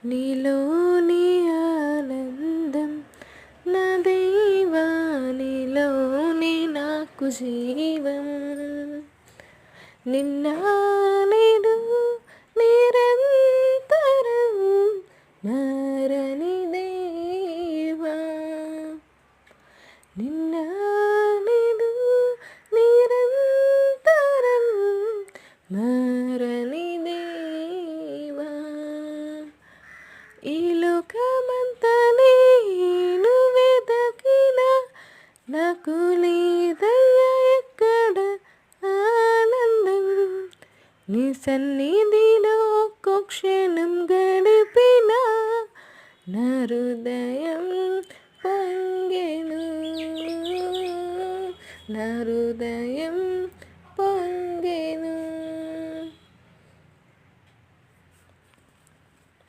నీలోని ఆనందం నా దేవా, నీలోని నాకు జీవం. నిన్న నేడు నిరంతరం మారని దేవా, నిన్న నేడు నిరంతరం మారని దేవా. ఈ లోకమంతా నేను వెదకిన నాకు లేదయ్యా ఎక్కడ ఆనందం. నీ సన్నిధిలో ఒక్కో క్షణం గడిపిన నా హృదయం పొంగెను, నా